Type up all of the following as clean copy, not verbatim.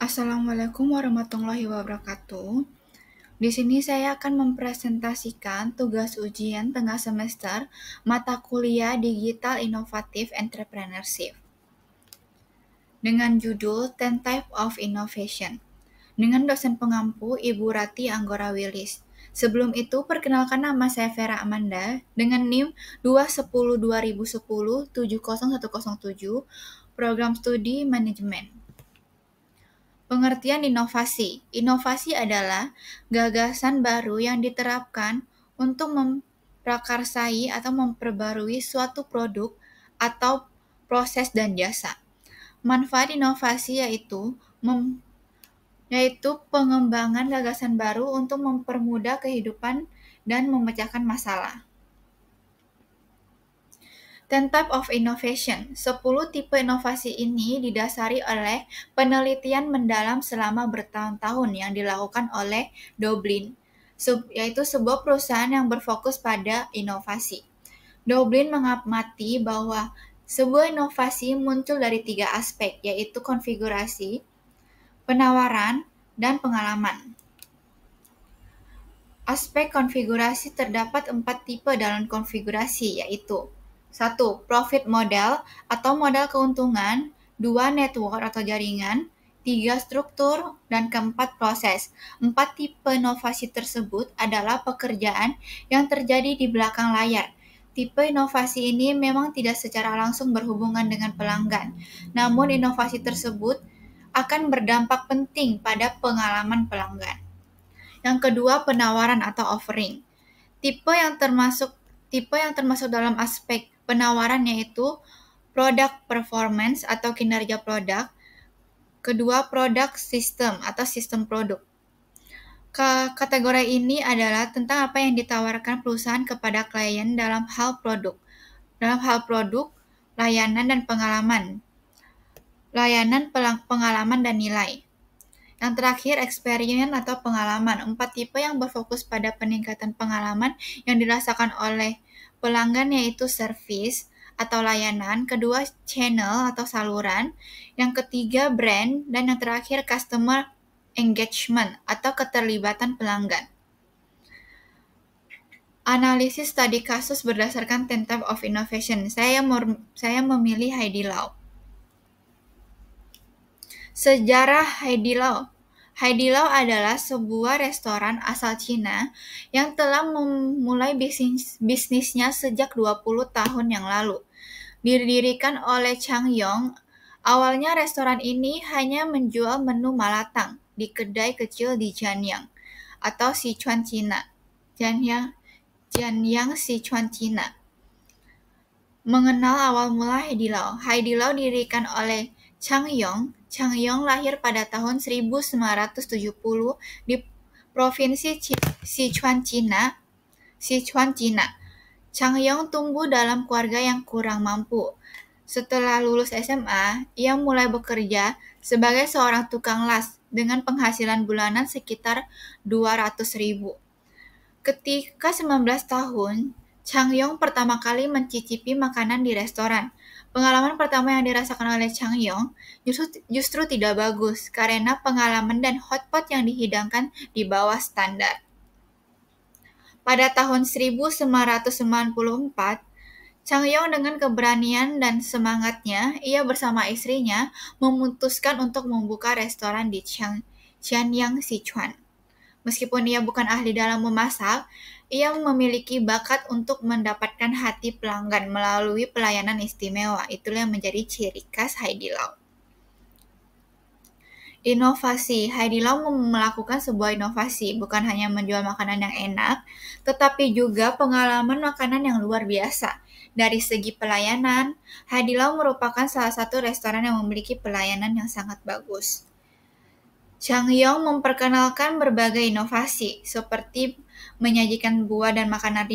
Assalamualaikum warahmatullahi wabarakatuh. Di sini saya akan mempresentasikan tugas ujian tengah semester mata kuliah Digital Innovative Entrepreneurship dengan judul 10 Type of Innovation dengan dosen pengampu Ibu Rati Anggora Willis. Sebelum itu, perkenalkan nama saya Vera Amanda dengan NIM 210-2010-70107, Program Studi Manajemen. Pengertian inovasi. Inovasi adalah gagasan baru yang diterapkan untuk memprakarsai atau memperbarui suatu produk atau proses dan jasa. Manfaat inovasi yaitu pengembangan gagasan baru untuk mempermudah kehidupan dan memecahkan masalah. 10 Type of Innovation. 10 tipe inovasi ini didasari oleh penelitian mendalam selama bertahun-tahun yang dilakukan oleh Doblin, yaitu sebuah perusahaan yang berfokus pada inovasi. Doblin mengamati bahwa sebuah inovasi muncul dari 3 aspek, yaitu konfigurasi, penawaran, dan pengalaman. Aspek konfigurasi terdapat 4 tipe dalam konfigurasi, yaitu 1. Profit model atau modal keuntungan, 2. Network atau jaringan, 3. Struktur, dan keempat proses. 4 tipe inovasi tersebut adalah pekerjaan yang terjadi di belakang layar. Tipe inovasi ini memang tidak secara langsung berhubungan dengan pelanggan, namun inovasi tersebut akan berdampak penting pada pengalaman pelanggan. Yang kedua, penawaran atau offering. Tipe yang termasuk dalam aspek penawaran yaitu product performance atau kinerja produk. Kedua, product system atau sistem produk. Kategori ini adalah tentang apa yang ditawarkan perusahaan kepada klien dalam hal produk, layanan dan pengalaman dan nilai. Yang terakhir, experience atau pengalaman. 4 tipe yang berfokus pada peningkatan pengalaman yang dirasakan oleh pelanggan yaitu service atau layanan, kedua channel atau saluran, yang ketiga brand, dan yang terakhir customer engagement atau keterlibatan pelanggan. Analisis studi kasus berdasarkan 10 Type of Innovation. Saya memilih Heidi Lau. Sejarah Heidi Lau. Heidi Lau adalah sebuah restoran asal Cina yang telah memulai bisnisnya sejak 20 tahun yang lalu. Didirikan oleh Chang Yong, awalnya restoran ini hanya menjual menu malatang di kedai kecil di Jianyang atau Sichuan, Cina. Jianyang, Sichuan, Cina. Mengenal awal mula Heidi Lau. Heidi Lau didirikan oleh Chang Yong. Chang Yong lahir pada tahun 1970 di Provinsi Sichuan, Cina. Chang Yong tumbuh dalam keluarga yang kurang mampu. Setelah lulus SMA, ia mulai bekerja sebagai seorang tukang las dengan penghasilan bulanan sekitar 200.000. Ketika 19 tahun, Chang Yong pertama kali mencicipi makanan di restoran. Pengalaman pertama yang dirasakan oleh Chang Yong justru tidak bagus karena pengalaman dan hotpot yang dihidangkan di bawah standar. Pada tahun 1994, Chang Yong dengan keberanian dan semangatnya, ia bersama istrinya memutuskan untuk membuka restoran di Jianyang, Sichuan. Meskipun ia bukan ahli dalam memasak, ia memiliki bakat untuk mendapatkan hati pelanggan melalui pelayanan istimewa. Itulah yang menjadi ciri khas Heidi Lau. Inovasi. Heidi Lau melakukan sebuah inovasi, bukan hanya menjual makanan yang enak, tetapi juga pengalaman makanan yang luar biasa. Dari segi pelayanan, Heidi Lau merupakan salah satu restoran yang memiliki pelayanan yang sangat bagus. Chang Yong memperkenalkan berbagai inovasi, seperti menyajikan buah dan makanan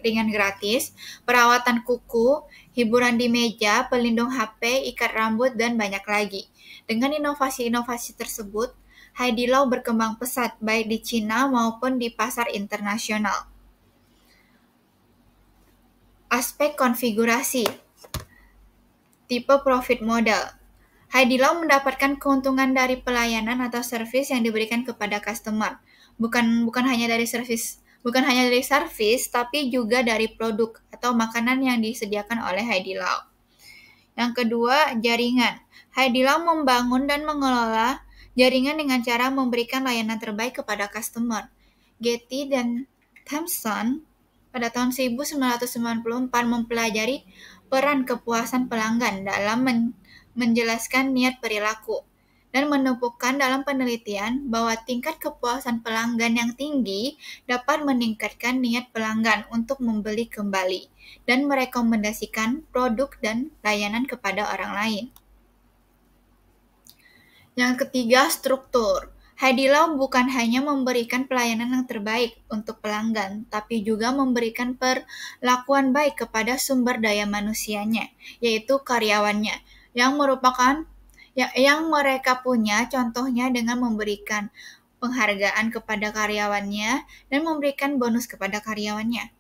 ringan gratis, perawatan kuku, hiburan di meja, pelindung HP, ikat rambut, dan banyak lagi. Dengan inovasi-inovasi tersebut, Heidi Lau berkembang pesat baik di Cina maupun di pasar internasional. Aspek konfigurasi. Tipe profit model. Haidilau mendapatkan keuntungan dari pelayanan atau servis yang diberikan kepada customer. Bukan hanya dari servis, tapi juga dari produk atau makanan yang disediakan oleh Haidilau. Yang kedua, jaringan. Haidilau membangun dan mengelola jaringan dengan cara memberikan layanan terbaik kepada customer. Getty dan Thomson pada tahun 1994 mempelajari peran kepuasan pelanggan dalam menjelaskan niat perilaku dan menemukan dalam penelitian bahwa tingkat kepuasan pelanggan yang tinggi dapat meningkatkan niat pelanggan untuk membeli kembali dan merekomendasikan produk dan layanan kepada orang lain. Yang ketiga, struktur. Haidilau bukan hanya memberikan pelayanan yang terbaik untuk pelanggan, tapi juga memberikan perlakuan baik kepada sumber daya manusianya, yaitu karyawannya, yang merupakan yang mereka punya, contohnya dengan memberikan penghargaan kepada karyawannya dan memberikan bonus kepada karyawannya.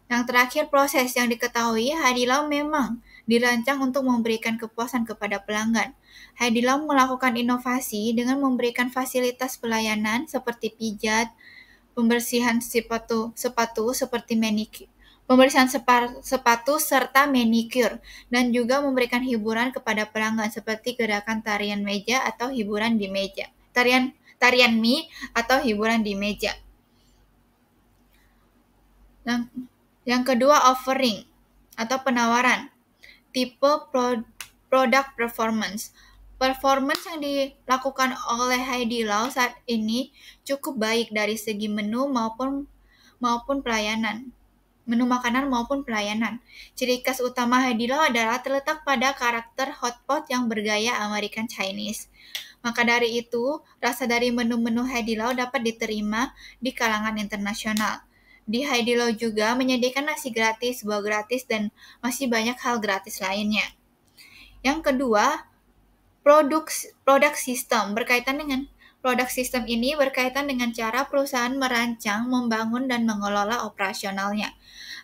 Yang terakhir, proses yang diketahui Haidilau memang dirancang untuk memberikan kepuasan kepada pelanggan. Haidilau melakukan inovasi dengan memberikan fasilitas pelayanan seperti pijat, pembersihan sepatu seperti pembersihan sepatu serta manicure, dan juga memberikan hiburan kepada pelanggan seperti gerakan tarian meja atau hiburan di meja. Tarian mie atau hiburan di meja. Yang kedua, offering atau penawaran. Tipe product performance. Performance yang dilakukan oleh Haidilau saat ini cukup baik dari segi menu maupun pelayanan. Menu makanan maupun pelayanan. Ciri khas utama Haidilau adalah terletak pada karakter hotpot yang bergaya American Chinese. Maka dari itu, rasa dari menu-menu Haidilau dapat diterima di kalangan internasional. Di Haidilau juga menyediakan nasi gratis, buah gratis, dan masih banyak hal gratis lainnya. Yang kedua, produk sistem. Produk sistem ini berkaitan dengan cara perusahaan merancang, membangun, dan mengelola operasionalnya.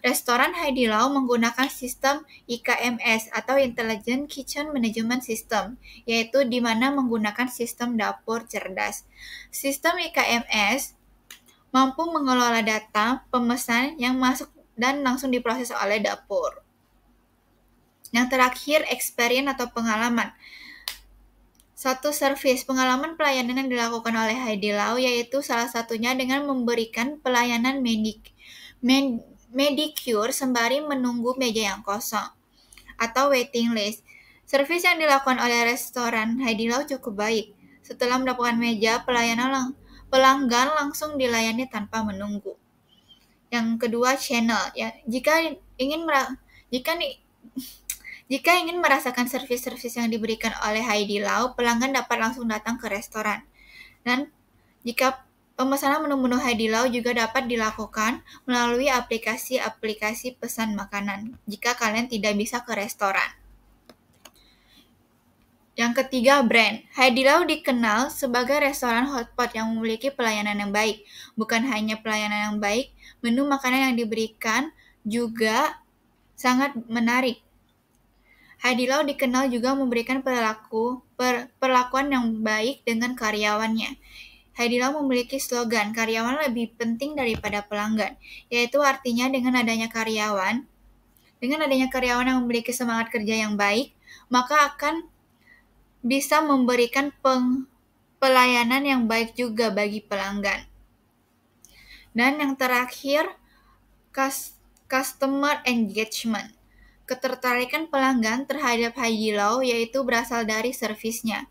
Restoran Haidilau menggunakan sistem IKMS atau Intelligent Kitchen Management System, yaitu di mana menggunakan sistem dapur cerdas. Sistem IKMS mampu mengelola data pemesan yang masuk dan langsung diproses oleh dapur. Yang terakhir, experience atau pengalaman. Satu, service. Pengalaman pelayanan yang dilakukan oleh Haidilau yaitu salah satunya dengan memberikan pelayanan medicure sembari menunggu meja yang kosong atau waiting list. Service yang dilakukan oleh restoran Haidilau cukup baik. Setelah mendapatkan meja, pelanggan langsung dilayani tanpa menunggu. Yang kedua, channel. Ya, jika ingin merasakan servis-servis yang diberikan oleh Haidilau, pelanggan dapat langsung datang ke restoran. Dan jika pemesanan menu-menu Haidilau juga dapat dilakukan melalui aplikasi-aplikasi pesan makanan, jika kalian tidak bisa ke restoran. Yang ketiga, brand. Haidilau dikenal sebagai restoran hotpot yang memiliki pelayanan yang baik. Bukan hanya pelayanan yang baik, menu makanan yang diberikan juga sangat menarik. Haidilau dikenal juga memberikan perlakuan yang baik dengan karyawannya. Haidilau memiliki slogan, karyawan lebih penting daripada pelanggan, yaitu artinya dengan adanya karyawan yang memiliki semangat kerja yang baik, maka akan bisa memberikan pelayanan yang baik juga bagi pelanggan. Dan yang terakhir, customer engagement. Ketertarikan pelanggan terhadap Haidilau yaitu berasal dari servisnya.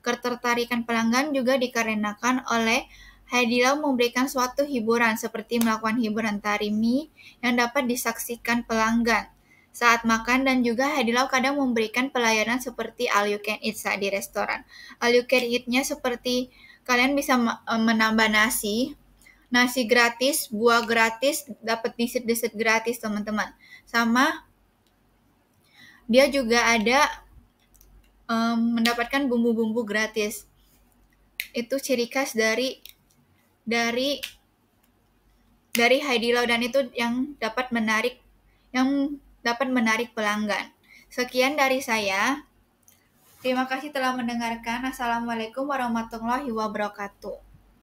Ketertarikan pelanggan juga dikarenakan oleh Haidilau memberikan suatu hiburan seperti melakukan hiburan tari mie yang dapat disaksikan pelanggan saat makan, dan juga Haidilau kadang memberikan pelayanan seperti all you can eat saat di restoran. All you can eat-nya seperti kalian bisa menambah nasi gratis, buah gratis, dapat dessert gratis teman-teman. Sama dia juga ada mendapatkan bumbu-bumbu gratis. Itu ciri khas dari Haidilau, dan itu yang dapat menarik pelanggan. Sekian dari saya. Terima kasih telah mendengarkan. Assalamualaikum warahmatullahi wabarakatuh.